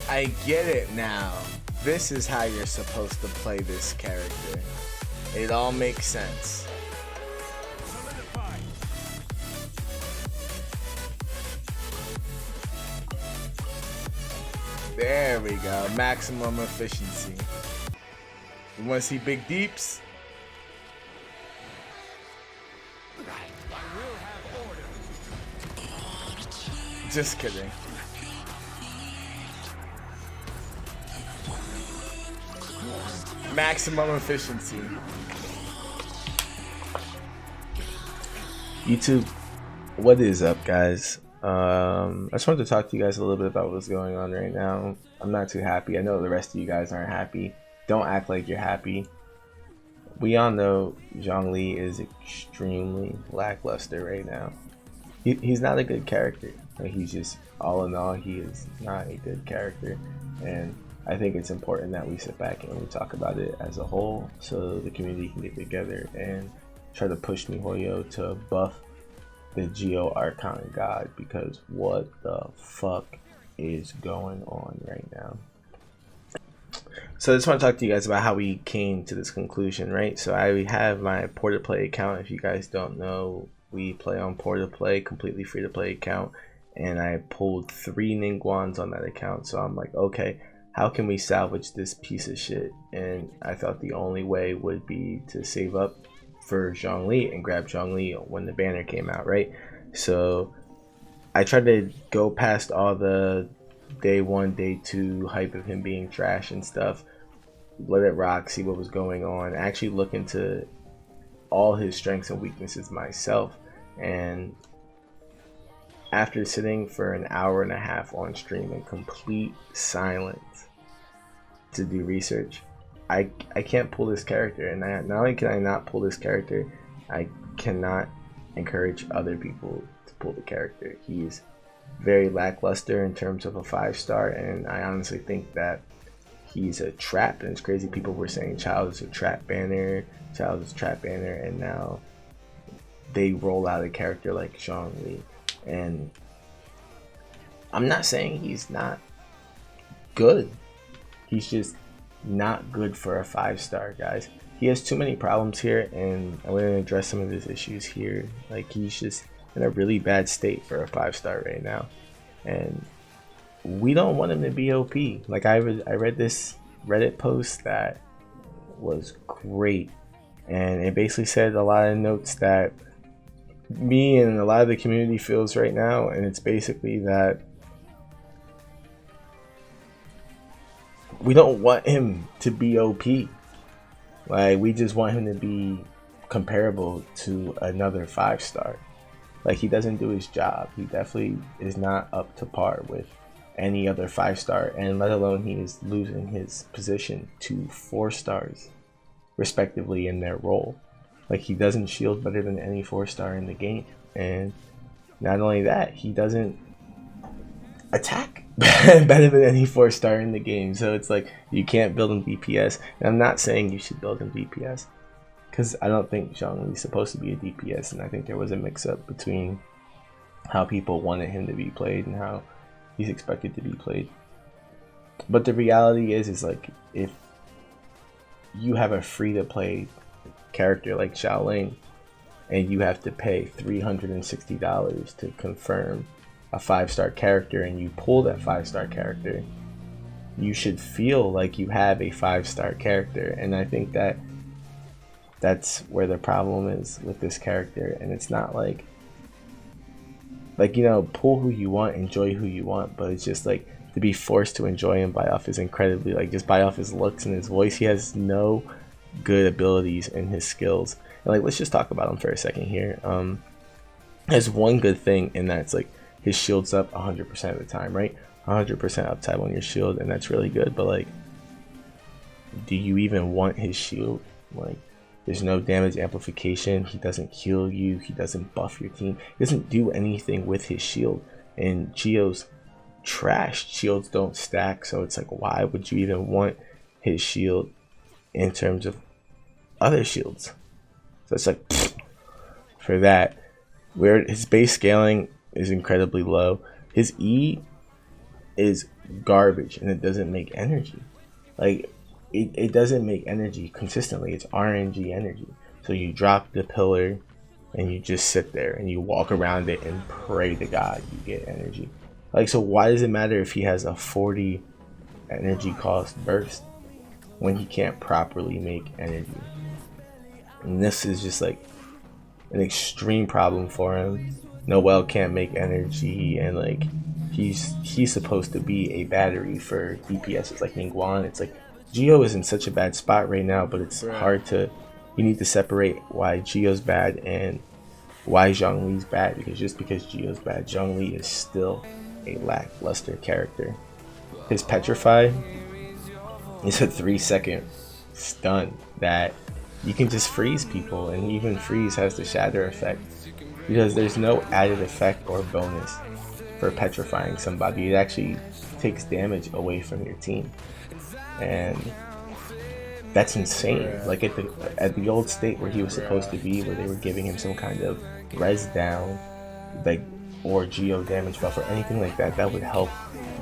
I get it now. This is how you're supposed to play this character. It all makes sense. There we go. Maximum efficiency. You want to see big deeps? Just kidding. Maximum efficiency. YouTube, what is up, guys? I just wanted to talk to you guys a little bit about what's going on right now. I'm not too happy. I know the rest of you guys aren't happy. Don't act like you're happy. We all know Zhongli is extremely lackluster right now. He's not a good character. Like, he's just, all in all, he is not a good character. And I think it's important that we sit back and we talk about it as a whole, so the community can get together and try to push miHoYo to buff the Geo Archon God, because what the fuck is going on right now? So I just want to talk to you guys about how we came to this conclusion, right? So I have my Port-to-Play account. If you guys don't know, we play on Port-to-Play, completely free to play account, and I pulled 3 Ningguans on that account. So I'm like, okay, how can we salvage this piece of shit? And I thought the only way would be to save up for Zhongli and grab Zhongli when the banner came out, right? So I tried to go past all the day 1, day 2 hype of him being trash and stuff, let it rock, see what was going on, actually look into all his strengths and weaknesses myself. And after sitting for an hour and a half on stream in complete silence to do research, I can't pull this character. And not only can I not pull this character, I cannot encourage other people to pull the character. He's very lackluster in terms of a 5-star, and I honestly think that he's a trap. And it's crazy, people were saying Child is a trap banner, Child is a trap banner, and now they roll out a character like Zhongli. And I'm not saying he's not good, he's just not good for a 5-star, guys. He has too many problems here, and I'm going to address some of his issues here. Like, he's just in a really bad state for a 5-star right now, and we don't want him to be OP. Like, I read this Reddit post that was great, and it basically said a lot of notes that me and a lot of the community feels right now, and it's basically that we don't want him to be OP. Like, we just want him to be comparable to another 5-star. Like, he doesn't do his job. He definitely is not up to par with any other 5-star, and let alone he is losing his position to 4 stars respectively in their role. Like, he doesn't shield better than any 4-star in the game, and not only that, he doesn't attack better than any 4-star in the game. So it's like, you can't build him DPS. And I'm not saying you should build him DPS, because I don't think Zhongli is supposed to be a DPS, and I think there was a mix-up between how people wanted him to be played and how he's expected to be played. But the reality is like, if you have a free-to-play character like Xiaoling and you have to pay $360 to confirm a 5-star character, and you pull that 5-star character, you should feel like you have a 5-star character. And I think that that's where the problem is with this character. And it's not like, you know, pull who you want, enjoy who you want, but it's just like, to be forced to enjoy him by off his incredibly, like, just by off his looks and his voice. He has no good abilities in his skills. And like, let's just talk about him for a second here. There's one good thing, and that's like, his shield's up 100% of the time, right? 100% uptime on your shield, and that's really good. But like, do you even want his shield? Like, there's no damage amplification, he doesn't heal you, he doesn't buff your team, he doesn't do anything with his shield. And Geo's trash, shields don't stack, so it's like, why would you even want his shield in terms of other shields? So it's like, for that, where his base scaling is incredibly low, his E is garbage and it doesn't make energy. Like it doesn't make energy consistently. It's RNG energy. So you drop the pillar and you just sit there and you walk around it and pray to God you get energy. Like, so why does it matter if he has a 40 energy cost burst when he can't properly make energy? And this is just like an extreme problem for him. Noel can't make energy, and like he's supposed to be a battery for DPS. It's like Ningguang. It's like Geo is in such a bad spot right now, but it's hard to, you need to separate why Geo's bad and why Zhongli's bad, because just because Geo's bad, Zhongli is still a lackluster character. His Petrify is a 3-second stun that you can just freeze people, and even freeze has the shatter effect because there's no added effect or bonus for petrifying somebody. It actually takes damage away from your team, and that's insane. Like at the old state where he was supposed to be, where they were giving him some kind of res down, like, or geo damage buff or anything like that, that would help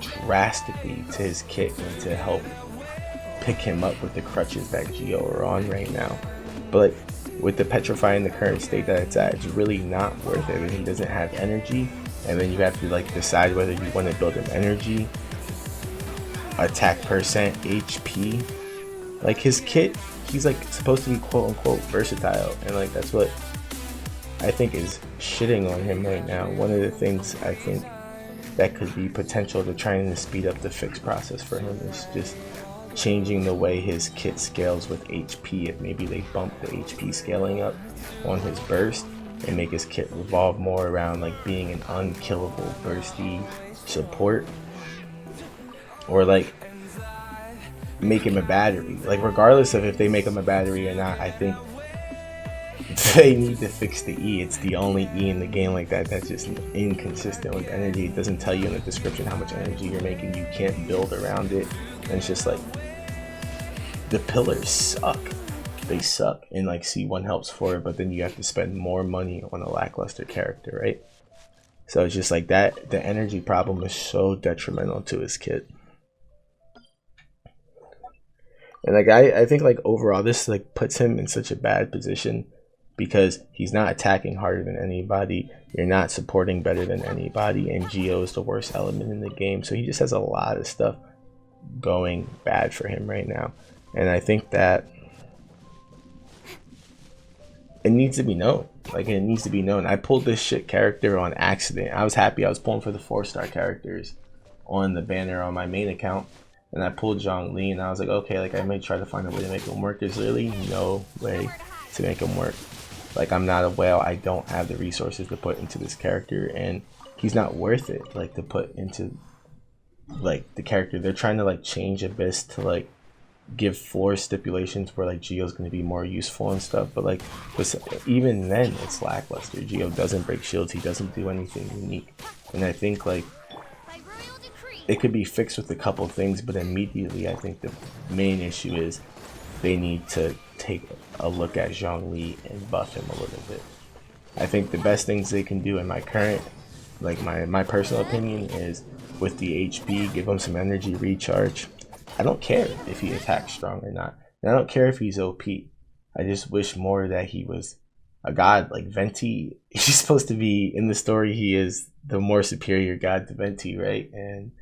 drastically to his kit and to help pick him up with the crutches that Geo are on right now. But with the petrify in the current state that it's at, it's really not worth it. And he doesn't have energy, and then you have to like decide whether you want to build him energy, attack percent, HP. Like his kit, he's like supposed to be quote unquote versatile, and like that's what I think is shitting on him right now. One of the things I think that could be potential to trying to speed up the fix process for him is just changing the way his kit scales with HP. If maybe they bump the HP scaling up on his burst and make his kit revolve more around like being an unkillable bursty support, or like make him a battery. Like regardless of if they make him a battery or not, I think they need to fix the E. It's the only E in the game like that that's just inconsistent with energy. It doesn't tell you in the description how much energy you're making. You can't build around it, and it's just like the pillars suck. They suck, and like C1 helps for it, but then you have to spend more money on a lackluster character, right? So it's just like that. The energy problem is so detrimental to his kit. And like I think like overall this like puts him in such a bad position because he's not attacking harder than anybody, you're not supporting better than anybody, and Geo is the worst element in the game. So he just has a lot of stuff going bad for him right now. And I think that it needs to be known. Like it needs to be known. I pulled this shit character on accident. I was happy I was pulling for the 4-star characters on the banner on my main account. And I pulled Zhongli, and I was like, okay, like I may try to find a way to make him work. There's literally no way to make him work. Like I'm not a whale. I don't have the resources to put into this character, and he's not worth it. Like to put into like the character. They're trying to like change Abyss to like give floor stipulations where like Geo's going to be more useful and stuff. But like even then, it's lackluster. Geo doesn't break shields. He doesn't do anything unique. And I think like it could be fixed with a couple things, but immediately I think the main issue is they need to take a look at Zhongli and buff him a little bit. I think the best things they can do in my current, like my personal opinion, is with the HP, give him some energy recharge. I don't care if he attacks strong or not, and I don't care if he's OP. I just wish more that he was a god like Venti. He's supposed to be in the story. He is the more superior god to Venti, right? And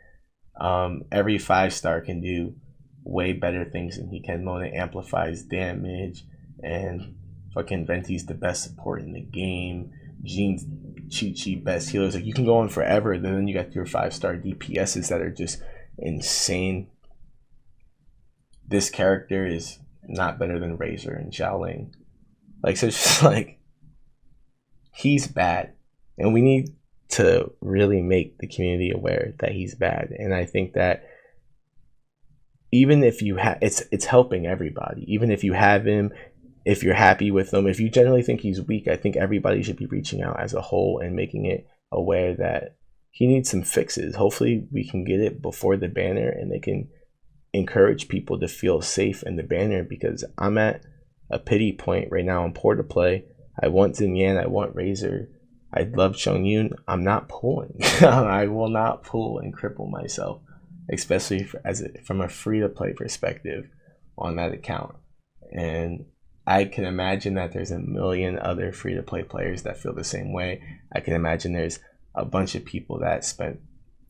every 5-star can do way better things than he can. Mona amplifies damage, and fucking Venti's the best support in the game. Jean's Chi best healers. Like you can go on forever. Then you got your 5-star DPSs that are just insane. This character is not better than Razor and Xiaoling. Like so, it's just like he's bad, and we need to really make the community aware that he's bad. And I think that even if you have, it's helping everybody. Even if you have him, if you're happy with him, if you generally think he's weak, I think everybody should be reaching out as a whole and making it aware that he needs some fixes. Hopefully we can get it before the banner, and they can encourage people to feel safe in the banner, because I'm at a pity point right now on Poor to Play. I want Zinyan, I want Razor, I love Chongyun. I'm not pulling. I will not pull and cripple myself especially from a free-to-play perspective on that account. And I can imagine that there's a million other free-to-play players that feel the same way. I can imagine there's a bunch of people that spent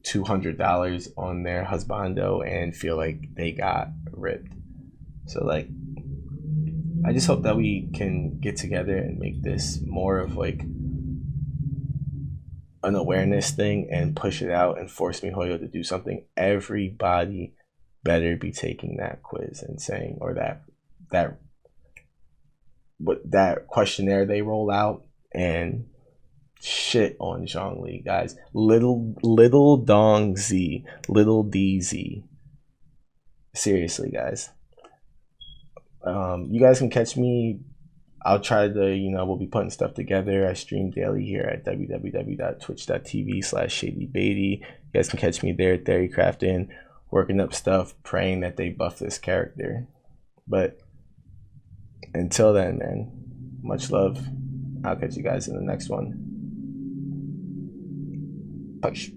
$200 on their husbando and feel like they got ripped. So like, I just hope that we can get together and make this more of like an awareness thing and push it out and force MiHoYo to do something. Everybody better be taking that quiz and saying, or that that questionnaire they roll out, and shit on Zhongli, guys. Little Dong Z, little DZ. Seriously, guys. You guys can catch me. I'll try to, we'll be putting stuff together. I stream daily here at www.twitch.tv/shadybaity. You guys can catch me there at Theorycrafting, working up stuff, praying that they buff this character. But until then, man, much love. I'll catch you guys in the next one. Peace.